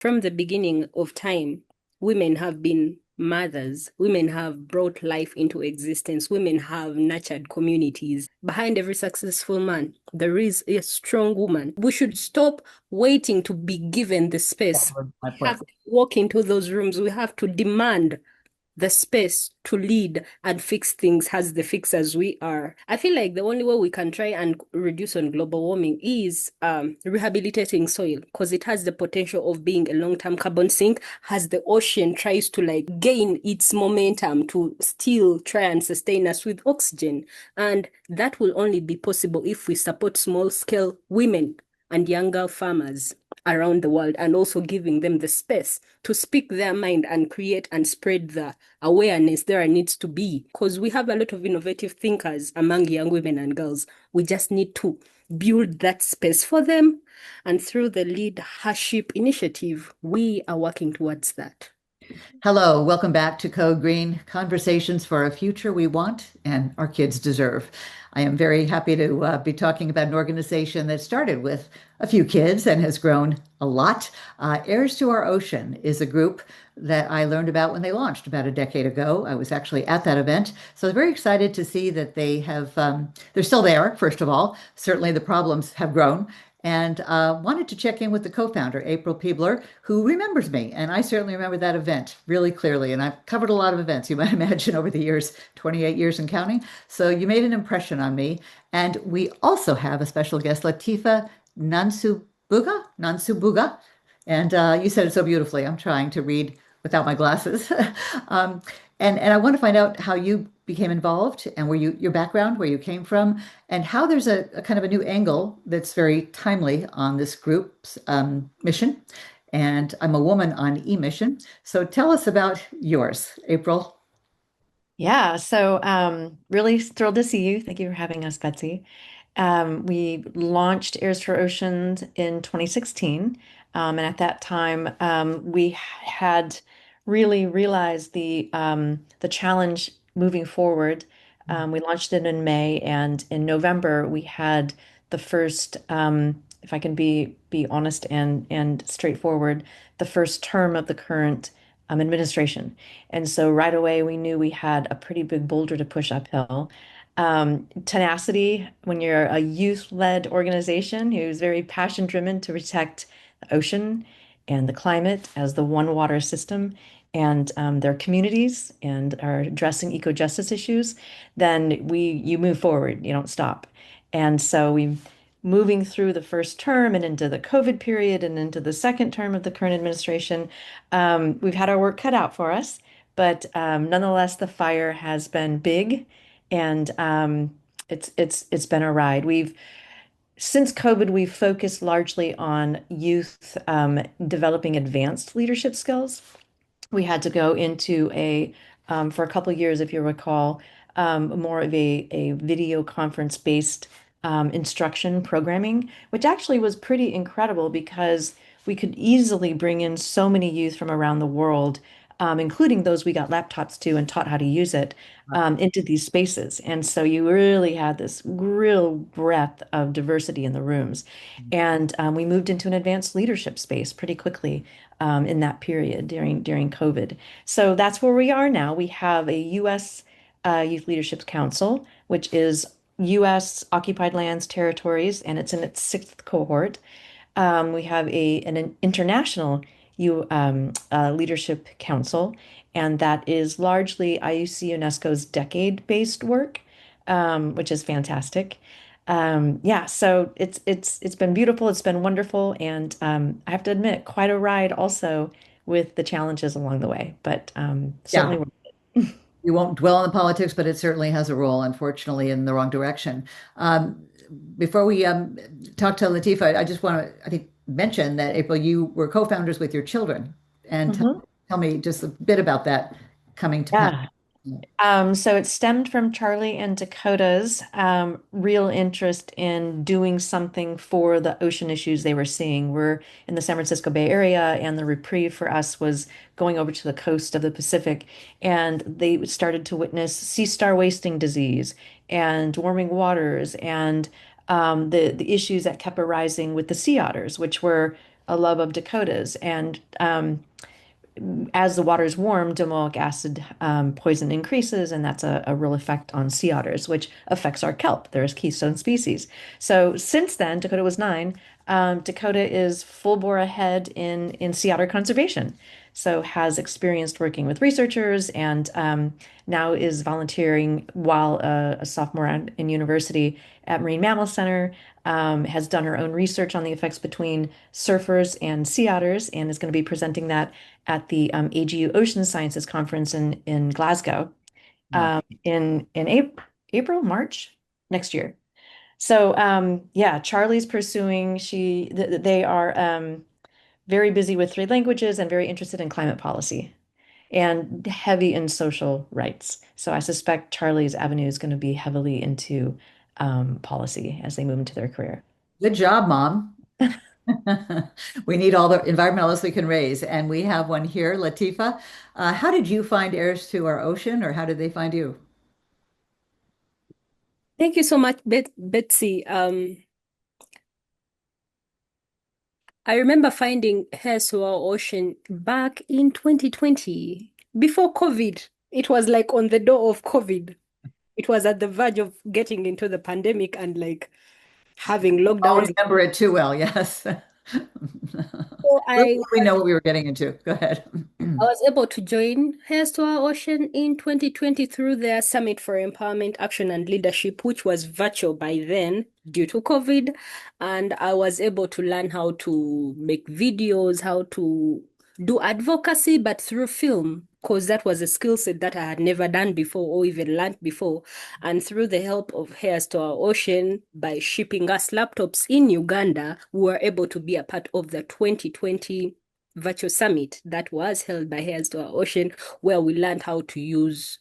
From the beginning of time, women have been mothers. Women have brought life into existence. Women have nurtured communities. Behind every successful man, there is a strong woman. We should stop waiting to be given the space. My We point. have to walk into those rooms. We have to demand the space to lead and fix things as the fixers we are. I feel like the only way we can try and reduce on global warming is rehabilitating soil because it has the potential of being a long-term carbon sink as the ocean tries to like gain its momentum to still try and sustain us with oxygen. And that will only be possible if we support small-scale women and younger farmers around the world and also giving them the space to speak their mind and create and spread the awareness there needs to be because we have a lot of innovative thinkers among young women and girls. We just need to build that space for them. And through the LeadHERship initiative, we are working towards that. Hello, welcome back to Code Green Conversations for a Future We Want and Our Kids Deserve. I am very happy to be talking about an organization that started with a few kids and has grown a lot. Heirs to Our Ocean is a group that I learned about when they launched about a decade ago. I was actually at that event. So I was very excited to see that they're still there, first of all. Certainly the problems have grown and wanted to check in with the co-founder, April Peebler, who remembers me. And I certainly remember that event really clearly. And I've covered a lot of events, you might imagine, over the years, 28 years and counting. So you made an impression on me. And we also have a special guest, Latifah Nansubuga. And you said it so beautifully. I'm trying to read without my glasses. um, and I want to find out how you became involved and your background, where you came from, and how there's a kind of a new angle that's very timely on this group's mission. And I'm a woman on e-mission. So tell us about yours, April. Yeah, so really thrilled to see you. Thank you for having us, Betsy. We launched Heirs to Our Ocean in 2016. And at that time, we had really realized the challenge moving forward. We launched it in May, and in November, we had the first, if I can be honest and straightforward, the first term of the current administration. And so right away, we knew we had a pretty big boulder to push uphill. Tenacity, when you're a youth-led organization who's very passion-driven to protect the ocean and the climate as the one water system and their communities and are addressing eco-justice issues, then you move forward, you don't stop. And so we moving through the first term and into the COVID period and into the second term of the current administration, we've had our work cut out for us, but nonetheless, the fire has been big, and it's been a ride. We've Since COVID, we've focused largely on youth developing advanced leadership skills. We had to go into for a couple of years, if you recall, more of a video conference based instruction programming, which actually was pretty incredible because we could easily bring in so many youth from around the world, including those we got laptops to and taught how to use it, into these spaces. And so you really had this real breadth of diversity in the rooms. And we moved into an advanced leadership space pretty quickly in that period during COVID. So that's where we are now. We have a U.S. Youth Leadership Council, which is U.S. occupied lands, territories, and it's in its sixth cohort. We have an international leadership council, and that is largely IUC UNESCO's decade-based work, which is fantastic. Yeah, so it's been beautiful, it's been wonderful, and I have to admit, quite a ride also with the challenges along the way, but Yeah, certainly worth it. we won't dwell on the politics, but it certainly has a role, unfortunately, in the wrong direction. Um, Before we talk to Latifa, I just want to, I think, mention that April, you were co-founders with your children, and Mhm. tell me just a bit about that coming to pass. Yeah. So it stemmed from Charlie and Dakota's real interest in doing something for the ocean issues they were seeing. We're in the San Francisco Bay Area, and the reprieve for us was going over to the coast of the Pacific, and they started to witness sea star wasting disease and warming waters and the issues that kept arising with the sea otters, which were a love of Dakotas. And as the waters warm, domoic acid poison increases, and that's a real effect on sea otters, which affects our kelp. They're a keystone species. So since then, Dakota was nine. Dakota is full bore ahead in sea otter conservation. So has experienced working with researchers and now is volunteering while a sophomore in university at Marine Mammal Center. Has done her own research on the effects between surfers and sea otters and is going to be presenting that at the AGU Ocean Sciences Conference in Glasgow Wow. in April, March next year. So yeah, Charlie's pursuing. They are very busy with three languages and very interested in climate policy and heavy in social rights. So I suspect Charlie's avenue is going to be heavily into policy as they move into their career. Good job, Mom. We need all the environmentalists we can raise, and we have one here, Latifah. How did you find Heirs to Our Ocean, or how did they find you? Thank you so much, Betsy. I remember finding Heirs to Our Ocean back in 2020, before COVID. It was like on the door of COVID. It was at the verge of getting into the pandemic and like having I'll lockdowns. remember it too well, yes. So We know what we were getting into. Go ahead. I was able to join Heirs to Our Ocean in 2020 through their Summit for Empowerment, Action, and Leadership, which was virtual by then due to COVID. And I was able to learn how to make videos, how to do advocacy, but through film, because that was a skill set that I had never done before or even learned before. And through the help of Heirs to Our Ocean, by shipping us laptops in Uganda, we were able to be a part of the 2020 virtual summit that was held by Heirs to Our Ocean, where we learned how to use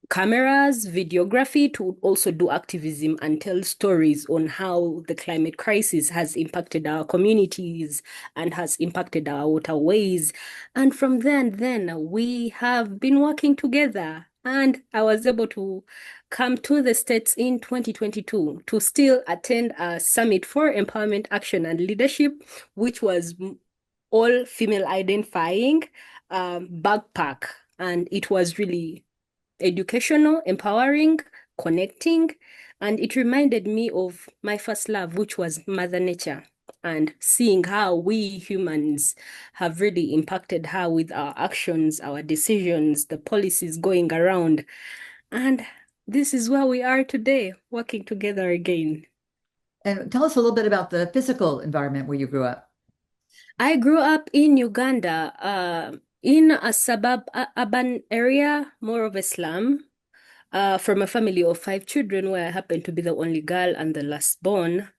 cameras, videography to also do activism and tell stories on how the climate crisis has impacted our communities and has impacted our waterways. And from then we have been working together. And I was able to come to the States in 2022 to still attend a summit for empowerment, action, and leadership, which was all female identifying backpack. And it was really educational, empowering, connecting. And it reminded me of my first love, which was Mother Nature, and seeing how we humans have really impacted her with our actions, our decisions, the policies going around. And this is where we are today, working together again. And tell us a little bit about the physical environment where you grew up. I grew up in Uganda, in a urban area, more of a slum, from a family of five children, where I happened to be the only girl and the last born.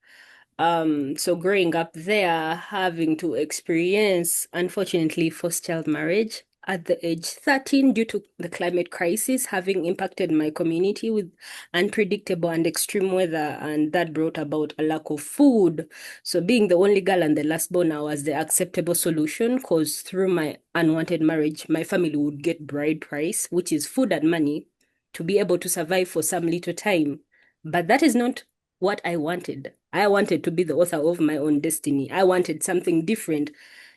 So growing up there, having to experience, unfortunately, forced child marriage at the age 13 due to the climate crisis, having impacted my community with unpredictable and extreme weather, and that brought about a lack of food. So being the only girl and the last born, I was the acceptable solution because through my unwanted marriage, my family would get bride price, which is food and money, to be able to survive for some little time. But that is not what I wanted. I wanted to be the author of my own destiny. I wanted something different.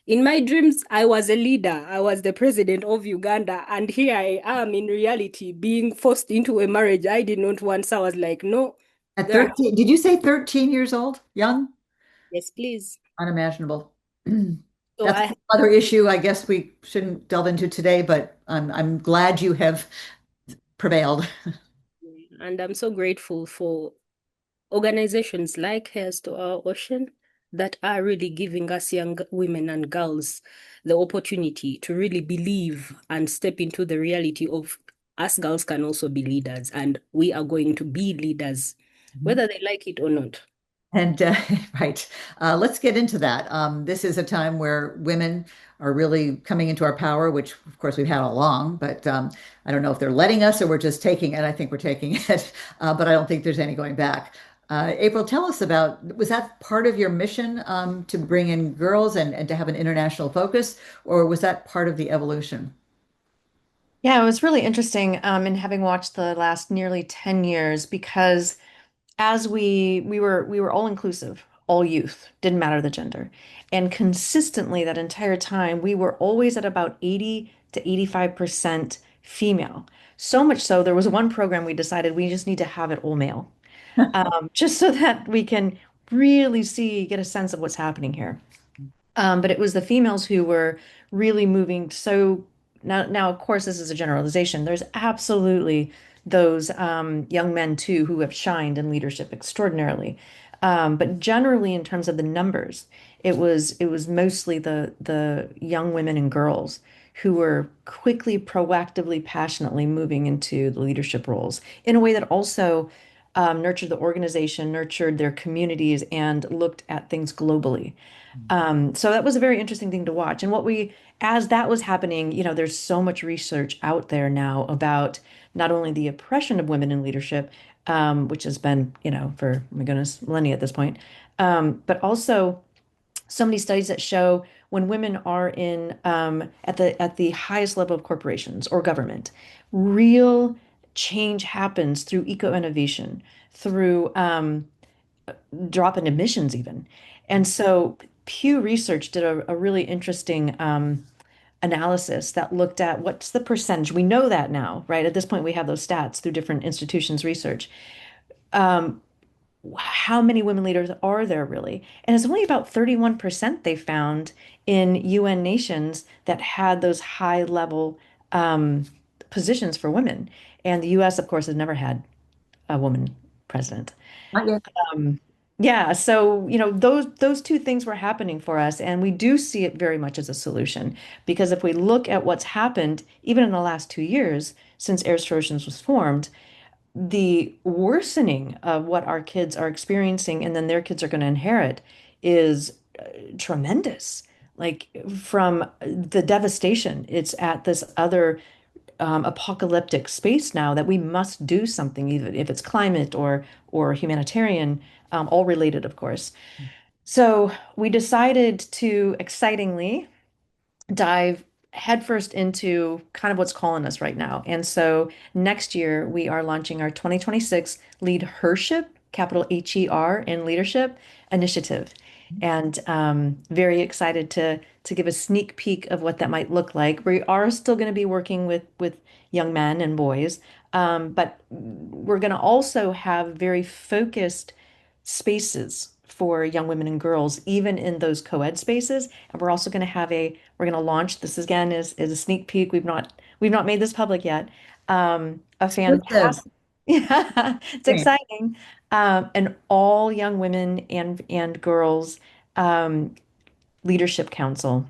In my dreams, I was a leader. I was the president of Uganda. And here I am in reality being forced into a marriage I did not want. So I was like, no, At girl, 13, did you say 13 years old? Young? yes, please. Unimaginable. So That's another issue I guess we shouldn't delve into today, but I'm glad you have prevailed. and I'm so grateful for organizations like Heirs to Our Ocean that are really giving us young women and girls the opportunity to really believe and step into the reality of us girls can also be leaders, and we are going to be leaders, whether they like it or not. And right, let's get into that. This is a time where women are really coming into our power, which of course we've had all along, but I don't know if they're letting us or we're just taking it. I think we're taking it, but I don't think there's any going back. April, tell us about, was that part of your mission to bring in girls and to have an international focus, or was that part of the evolution? Yeah, it was really interesting in having watched the last nearly 10 years because as we were all inclusive. all youth, didn't matter the gender. And consistently that entire time, we were always at about 80 to 85% female. So much so, there was one program we decided we just need to have it all male, just so that we can really see, get a sense of what's happening here. But it was the females who were really moving. So now, of course, this is a generalization. There's absolutely those young men too who have shined in leadership extraordinarily. But generally, in terms of the numbers, it was mostly the young women and girls who were quickly, proactively, passionately moving into the leadership roles in a way that also nurtured the organization, nurtured their communities, and looked at things globally. So that was a very interesting thing to watch. And as that was happening, there's so much research out there now about not only the oppression of women in leadership, which has been, for, oh my goodness, millennia at this point, but also so many studies that show when women are in at the highest level of corporations or government, real change happens through eco-innovation, through drop in emissions even. And so Pew Research did a really interesting analysis that looked at what's the percentage. We know that now, right? At this point, we have those stats through different institutions' research. Um, how many women leaders are there really? And it's only about 31% they found in UN nations that had those high level positions for women. And the US, of course, has never had a woman president. Not yet. Um, yeah, so those two things were happening for us, and we do see it very much as a solution because if we look at what's happened, even in the last 2 years since Heirs to Oceans was formed, the worsening of what our kids are experiencing and then their kids are going to inherit is tremendous. Like from the devastation, it's at this other apocalyptic space now that we must do something, even if it's climate or humanitarian, all related, of course. So we decided to excitingly dive headfirst into kind of what's calling us right now. And so next year we are launching our 2026 LeadHERship, capital HER in leadership initiative. And very excited to give a sneak peek of what that might look like. We are still going to be working with young men and boys, but we're going to also have very focused spaces for young women and girls, even in those co-ed spaces. And we're also going to we're going to launch, this again is a sneak peek. We've not made this public yet. A Exclusive. fantastic, yeah, it's Great. exciting. An all young women and girls um, leadership council.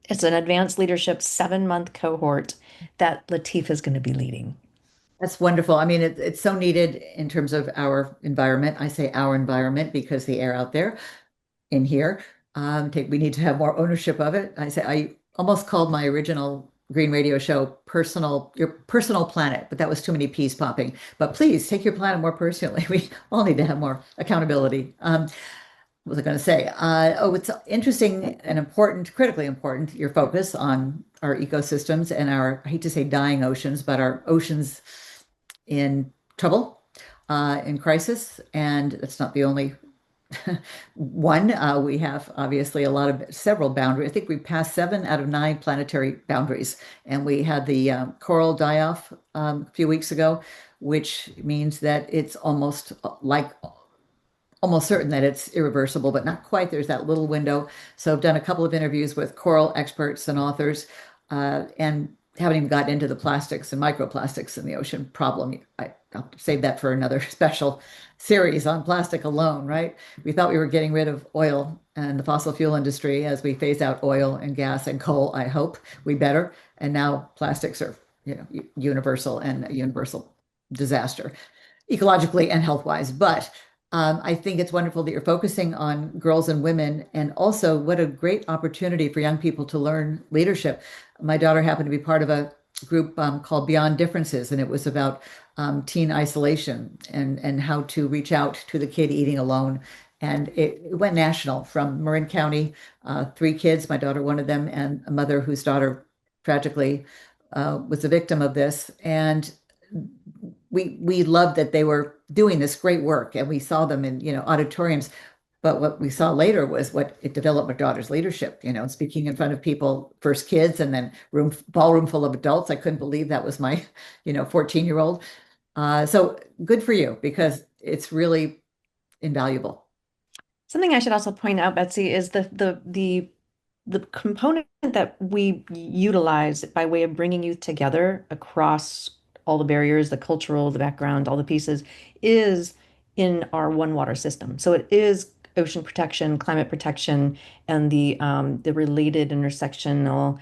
It's an advanced leadership 7-month cohort that Latifah is going to be leading. That's wonderful. I mean, it's so needed in terms of our environment. I say our environment because the air out there in here, we need to have more ownership of it. I almost called my original Green Radio show your personal planet, but that was too many P's popping. But please take your planet more personally. We all need to have more accountability. What was I going to say? It's interesting and important, critically important, your focus on our ecosystems and I hate to say dying oceans, but our oceans in trouble, in crisis. And that's not the only one. We have obviously several boundaries. I think we passed 7 out of 9 planetary boundaries. And we had the coral die off a few weeks ago, which means that it's almost certain that it's irreversible, but not quite. There's that little window. So I've done a couple of interviews with coral experts and authors, and haven't even gotten into the plastics and microplastics in the ocean problem. I'll save that for another special series on plastic alone, right? We thought we were getting rid of oil and the fossil fuel industry as we phase out oil and gas and coal. I hope we better. And now plastics are, universal and a universal disaster, ecologically and health-wise. But I think it's wonderful that you're focusing on girls and women, and also what a great opportunity for young people to learn leadership. My daughter happened to be part of a group called Beyond Differences, and it was about teen isolation and how to reach out to the kid eating alone. And it went national from Marin County, 3 kids, my daughter, one of them, and a mother whose daughter tragically was a victim of this. And we loved that they were doing this great work, and we saw them in auditoriums. But what we saw later was what it developed my daughter's leadership, speaking in front of people, first kids, and then ballroom full of adults. I couldn't believe that was my, 14-year-old. So good for you because it's really invaluable. Something I should also point out, Betsy, is the component that we utilize by way of bringing youth together across all the barriers, the cultural, the background, all the pieces, is in our one water system. So it is ocean protection, climate protection, and the related intersectional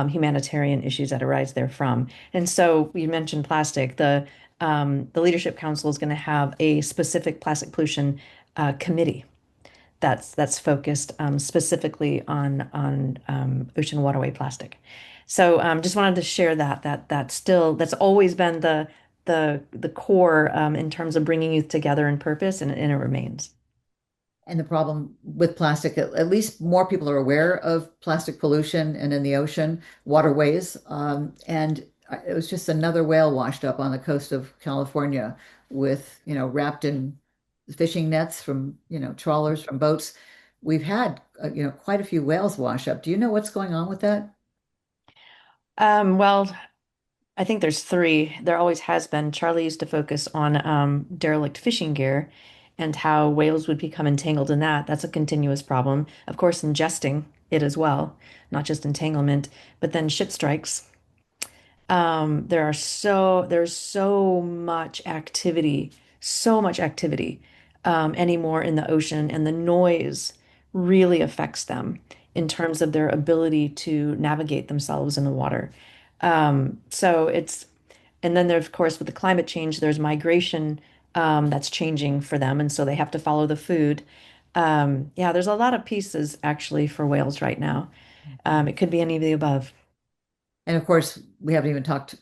humanitarian issues that arise therefrom. And so you mentioned plastic. The Leadership Council is going to have a specific plastic pollution committee that's focused specifically on ocean waterway plastic. So just wanted to share that's always been the core in terms of bringing youth together in purpose, and it remains. And the problem with plastic, at least more people are aware of plastic pollution and in the ocean waterways. And it was just another whale washed up on the coast of California with, wrapped in fishing nets from, trawlers from boats. We've had, quite a few whales wash up. Do you know what's going on with that? Well, I think there's three. There always has been. Charlie used to focus on derelict fishing gear and how whales would become entangled in that. That's a continuous problem. Of course, ingesting it as well, not just entanglement, but then ship strikes. There's so much activity anymore in the ocean, and the noise really affects them in terms of their ability to navigate themselves in the water. So it's, and then there's, of course, with the climate change, there's migration that's changing for them, and so they have to follow the food. Yeah, there's a lot of pieces actually for whales right now. It could be any of the above. And of course, we haven't even talked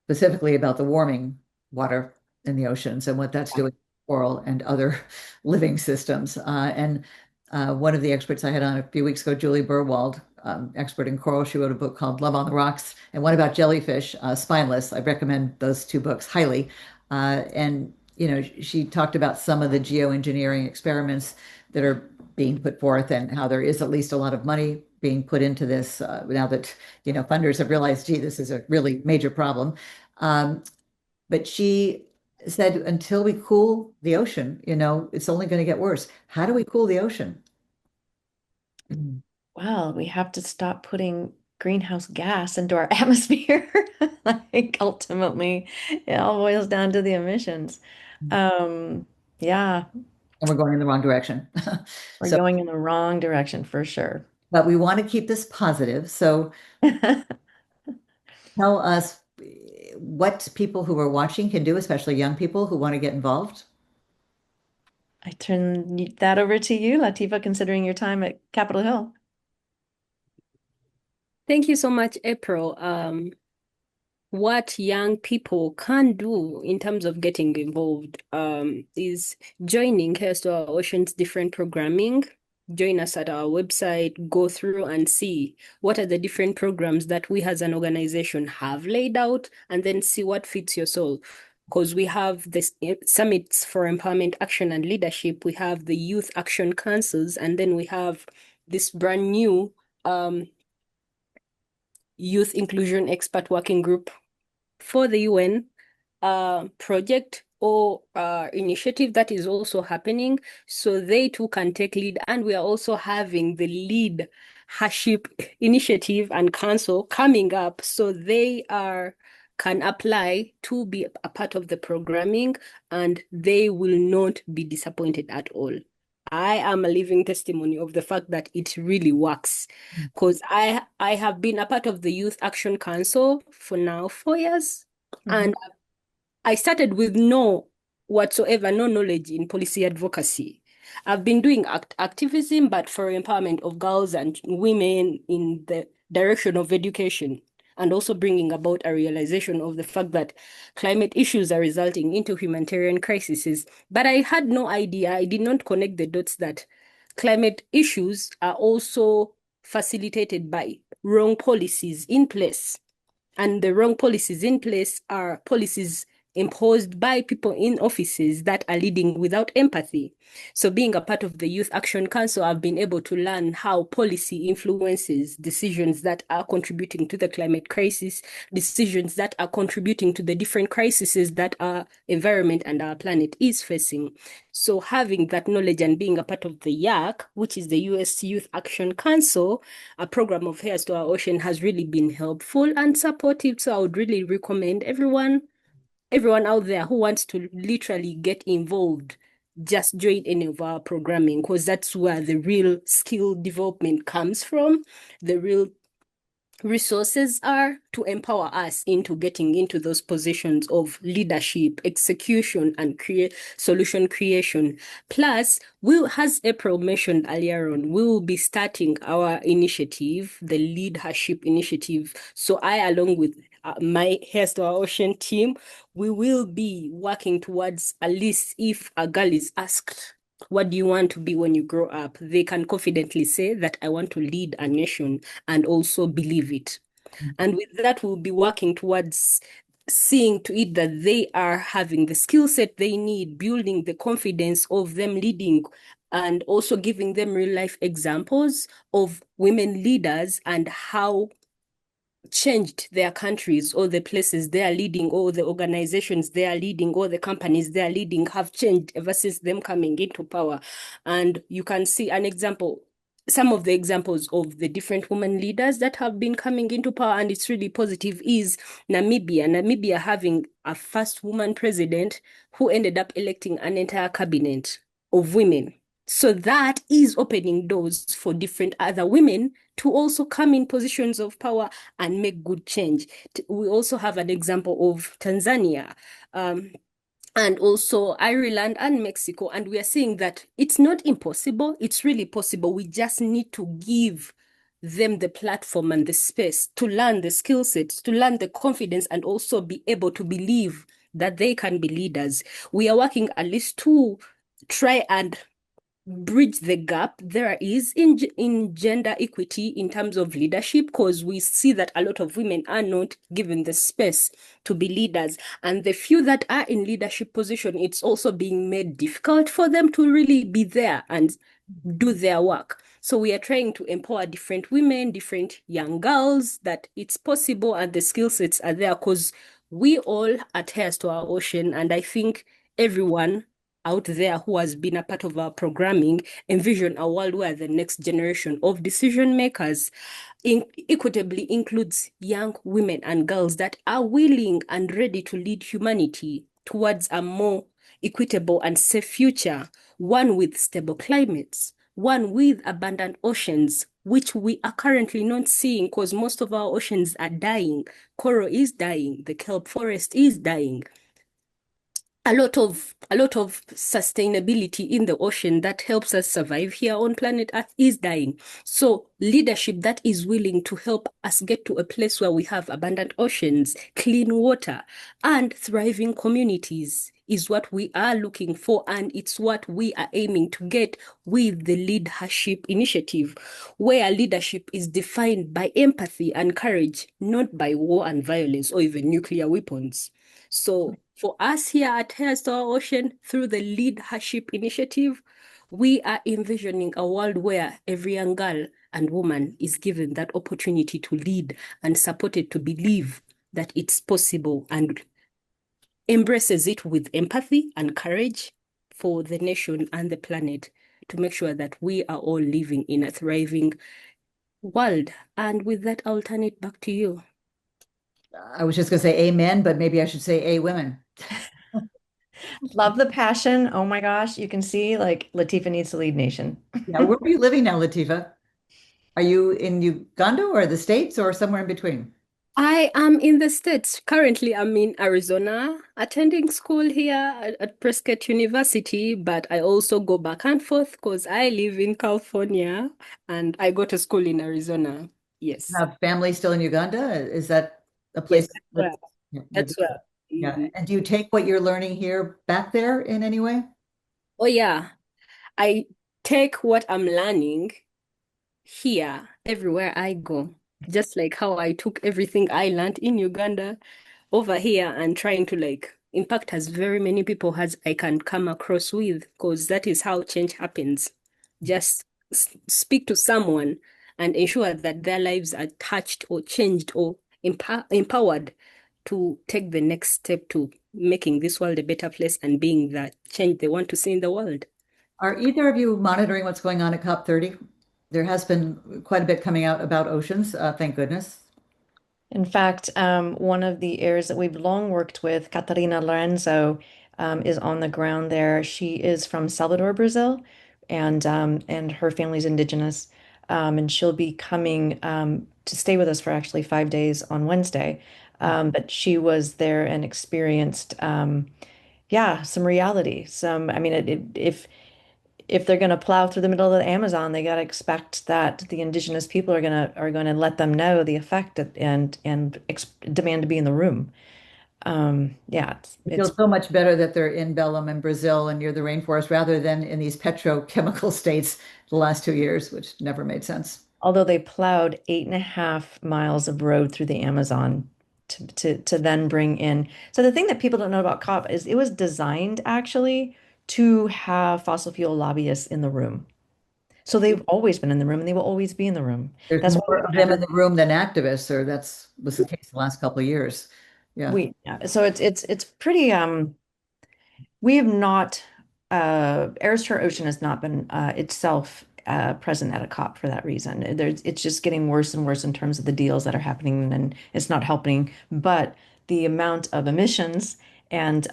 specifically about the warming water in the oceans and what that's doing to coral and other living systems. And one of the experts I had on a few weeks ago, Julie Burwald, expert in coral, she wrote a book called Love on the Rocks and one about jellyfish, Spineless. I recommend those two books highly. And, she talked about some of the geoengineering experiments that are being put forth and how there is at least a lot of money being put into this now that funders have realized, gee, this is a really major problem. Um, but she said, until we cool the ocean, it's only going to get worse. How do we cool the ocean? Well, we have to stop putting greenhouse gas into our atmosphere. Like ultimately, it all boils down to the emissions. Yeah, And we're going in the wrong direction. we're So, going in the wrong direction for sure. but we want to keep this positive. So tell us what people who are watching can do, especially young people who want to get involved. I turn that over to you, Latifah, considering your time at Capitol Hill. Thank you so much, April. What young people can do in terms of getting involved is joining Heirs to Our Ocean's different programming. Join us at our website, go through and see what are the different programs that we as an organization have laid out, and then see what fits your soul. Because we have this summits for empowerment, action, and leadership. We have the youth action councils, and then we have this brand new youth inclusion expert working group for the UN project or initiative that is also happening, so they too can take lead. And we are also having the LeadHERship initiative and council coming up, so they can apply to be a part of the programming, and they will not be disappointed at all. I am a living testimony of the fact that it really works, because I have been a part of the Youth Action Council for now 4 years. And I started with no knowledge in policy advocacy. I've been doing activism, but for empowerment of girls and women in the direction of education, and also bringing about a realization of the fact that climate issues are resulting into humanitarian crises. But I had no idea, I did not connect the dots that climate issues are also facilitated by wrong policies in place. And the wrong policies in place are policies imposed by people in offices that are leading without empathy. So being a part of the Youth Action Council, I've been able to learn how policy influences decisions that are contributing to the climate crisis, decisions that are contributing to the different crises that our environment and our planet is facing. So having that knowledge and being a part of the YAC, which is the US Youth Action Council, a program of Heirs to Our Ocean, has really been helpful and supportive. So I would really recommend everyone out there who wants to literally get involved, just join any of our programming, because that's where the real skill development comes from. The real resources are to empower us into getting into those positions of leadership, execution, and solution creation. Plus, as April mentioned earlier on, we will be starting our initiative, the LeadHERship initiative. So I, along with my Heirs to Our Ocean team, we will be working towards, at least if a girl is asked, what do you want to be when you grow up? They can confidently say that I want to lead a nation and also believe it. And with that, we'll be working towards seeing to it that they are having the skill set they need, building the confidence of them leading, and also giving them real life examples of women leaders and how changed their countries or the places they are leading or the organizations they are leading or the companies they are leading have changed ever since them coming into power. And you can see an example, some of the examples of the different women leaders that have been coming into power, and it's really positive, is Namibia having a first woman president who ended up electing an entire cabinet of women. So that is opening doors for different other women to also come in positions of power and make good change. We also have an example of Tanzania, and also Ireland and Mexico. And we are seeing that it's not impossible. It's really possible. We just need to give them the platform and the space to learn the skill sets, to learn the confidence, and also be able to believe that they can be leaders. We are working at least to try and bridge the gap there is in gender equity in terms of leadership, because we see that a lot of women are not given the space to be leaders, and the few that are in leadership position, it's also being made difficult for them to really be there and do their work. So we are trying to empower different women, different young girls, that it's possible and the skill sets are there, because we all adhere to our ocean, and I think everyone out there who has been a part of our programming envision a world where the next generation of decision makers equitably includes young women and girls that are willing and ready to lead humanity towards a more equitable and safe future, one with stable climates, one with abundant oceans, which we are currently not seeing because most of our oceans are dying. Coral is dying, the kelp forest is dying. A lot of sustainability in the ocean that helps us survive here on planet Earth is dying. So leadership that is willing to help us get to a place where we have abundant oceans, clean water, and thriving communities is what we are looking for, and it's what we are aiming to get with the LeadHERship initiative, where leadership is defined by empathy and courage, not by war and violence or even nuclear weapons. So for us here at Heirs to Our Ocean, through the LeadHERship initiative, we are envisioning a world where every young girl and woman is given that opportunity to lead and supported to believe that it's possible, and embraces it with empathy and courage for the nation and the planet, to make sure that we are all living in a thriving world. And with that, I'll turn it back to you. I was just going to say amen, but maybe I should say a women. Love the passion. Oh my gosh, you can see like Latifah needs to lead nation. Yeah, where are you living now, Latifah? Are you in Uganda or the States or somewhere in between? I am in the States. Currently, I'm in Arizona, attending school here at Prescott University, but I also go back and forth because I live in California and I go to school in Arizona. Yes. Have family still in Uganda? Is that a Yes, place that's that where. you're That's where. yeah. Mhm. And do you take what you're learning here back there in any way? Oh, yeah. I take what I'm learning here everywhere I go, just like how I took everything I learned in Uganda over here and trying to like impact as very many people as I can come across with, because that is how change happens. Just speak to someone and ensure that their lives are touched or changed or empowered to take the next step to making this world a better place and being the change they want to see in the world. Are either of you monitoring what's going on at COP30? There has been quite a bit coming out about oceans, thank goodness. In fact, one of the heirs that we've long worked with, Catarina Lorenzo, is on the ground there. She is from Salvador, Brazil, and her family's indigenous. And she'll be coming to stay with us for actually 5 days on Wednesday. But she was there and experienced, yeah, some reality. I mean, if they're going to plow through the middle of the Amazon, they got to expect that the indigenous people are going to let them know the effect and demand to be in the room. Yeah, It feels so much better that they're in Belém in Brazil and near the rainforest rather than in these petrochemical states the last 2 years, which never made sense. although they plowed 8.5 miles of road through the Amazon to then bring in. So the thing that people don't know about COP is it was designed actually to have fossil fuel lobbyists in the room. So they've always been in the room and they will always be in the room. There's That's why more we've of them in never the room than activists, or that's was the case the last couple of years. Yeah. yeah. So it's pretty we have not Heirs to Our Ocean has not been itself present at a COP for that reason. It's just getting worse and worse in terms of the deals that are happening, and it's not helping. But the amount of emissions and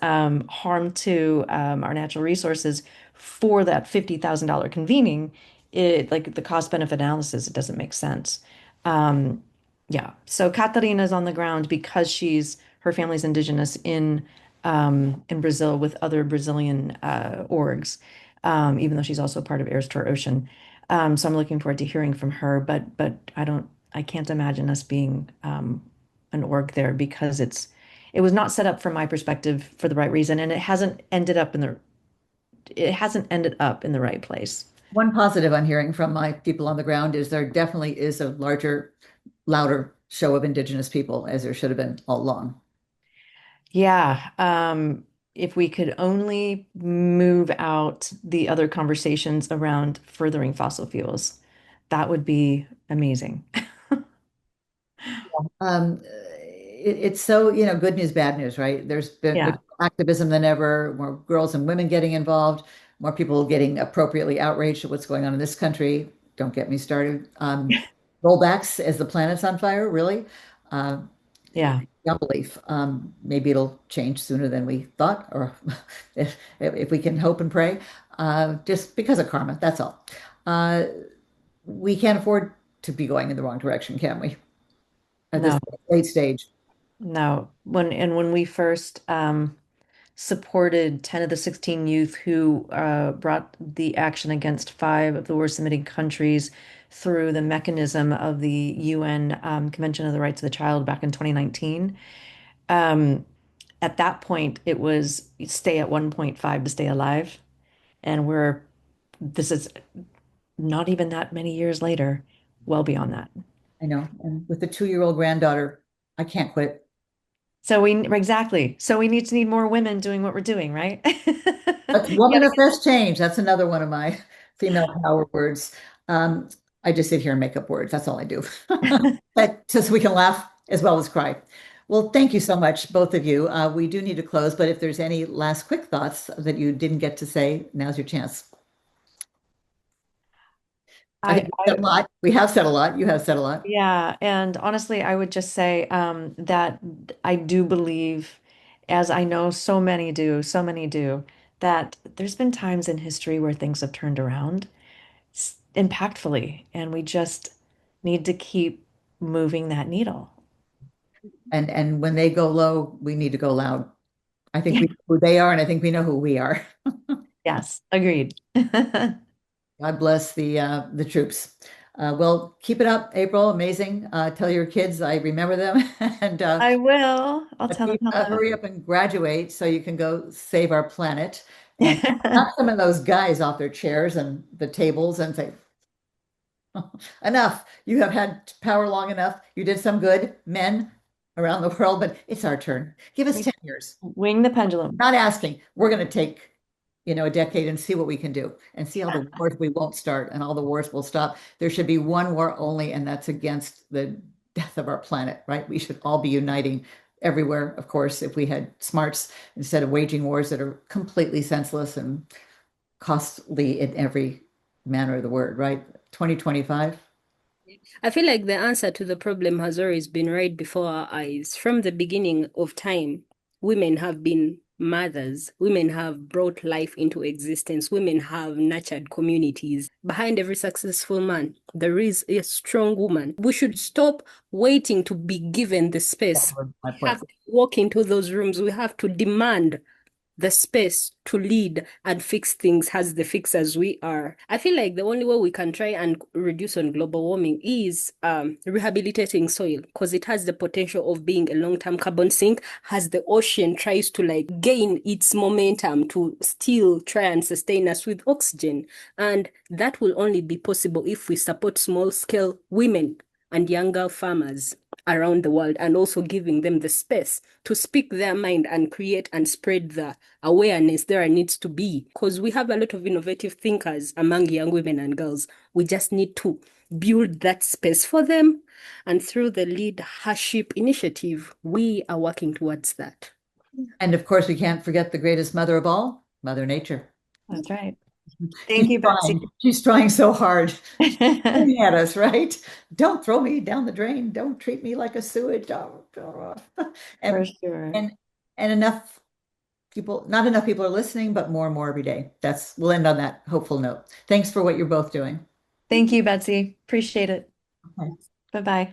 harm to our natural resources for that $50,000 convening, it like the cost benefit analysis, it doesn't make sense. Yeah. So Catarina's on the ground because her family's indigenous in Brazil with other Brazilian orgs, even though she's also part of Heirs to Our Ocean. So I'm looking forward to hearing from her, but I can't imagine us being an org there because it was not set up from my perspective for the right reason, and it hasn't ended up in the right place. One positive I'm hearing from my people on the ground is there definitely is a larger, louder show of Indigenous people, as there should have been all along. Yeah, if we could only move out the other conversations around furthering fossil fuels, that would be amazing. It's so, good news, bad news, right? There's Yeah, activism than ever, more girls and women getting involved, more people getting appropriately outraged at what's going on in this country. Don't get me started. Rollbacks as the planet's on fire, really. Uh, yeah, Beyond belief. Maybe it'll change sooner than we thought, or if we can hope and pray, just because of karma, that's all. Uh, we can't afford to be going in the wrong direction, can we? At this no, late stage. no. When we first supported 10 of the 16 youth who brought the action against 5 of the worst emitting countries through the mechanism of the UN Convention of the Rights of the Child back in 2019. At that point, it was stay at 1.5 to stay alive. And this is not even that many years later, well beyond that. I know. And with the 2-year-old granddaughter, I can't quit. Exactly. So we need more women doing what we're doing, right? But woman of best change. That's another one of my female power words. Um, I just sit here and make up words. That's all I do. Just so we can laugh as well as cry. Well, thank you so much, both of you. We do need to close, but if there's any last quick thoughts that you didn't get to say, now's your chance. I I, think we said a lot. We have said a lot. You have said a lot. Yeah, and honestly, I would just say that I do believe, as I know so many do, that there's been times in history where things have turned around impactfully, and we just need to keep moving that needle. And when they go low, we need to go loud. I think we know who they are, and I think we know who we are. Yes, agreed. God bless the troops. Well, keep it up, April. Amazing. Tell your kids I remember them, and I will. I'll tell them hello. hurry up and graduate so you can go save our planet and knock some of those guys off their chairs and the tables and say, enough. You have had power long enough. You did some good, men. around the world, but it's our turn. Give us 10 years. Wing the pendulum. Not asking. We're going to take, a decade and see what we can do and see all the wars we won't start and all the wars will stop. There should be one war only, and that's against the death of our planet, right? We should all be uniting everywhere, of course, if we had smarts instead of waging wars that are completely senseless and costly in every manner of the word, right? 2025. I feel like the answer to the problem has always been right before our eyes. From the beginning of time, women have been mothers. Women have brought life into existence. Women have nurtured communities. Behind every successful man, there is a strong woman. We should stop waiting to be given the space. My We point. have to walk into those rooms. We have to demand the space to lead and fix things as the fixers we are. I feel like the only way we can try and reduce on global warming is rehabilitating soil, because it has the potential of being a long-term carbon sink as the ocean tries to gain its momentum to still try and sustain us with oxygen. And that will only be possible if we support small-scale women and younger farmers around the world, and also giving them the space to speak their mind and create and spread the awareness there needs to be. Because we have a lot of innovative thinkers among young women and girls. We just need to build that space for them. And through the LeadHERship initiative, we are working towards that. And of course, we can't forget the greatest mother of all, Mother Nature. That's right. Thank you, Betsy. She's trying so hard. Looking at us, right? Don't throw me down the drain. Don't treat me like a sewage. For And sure. and enough people, not enough people are listening, but more and more every day. We'll end on that hopeful note. Thanks for what you're both doing. Thank you, Betsy. Appreciate it. Okay. Bye-bye.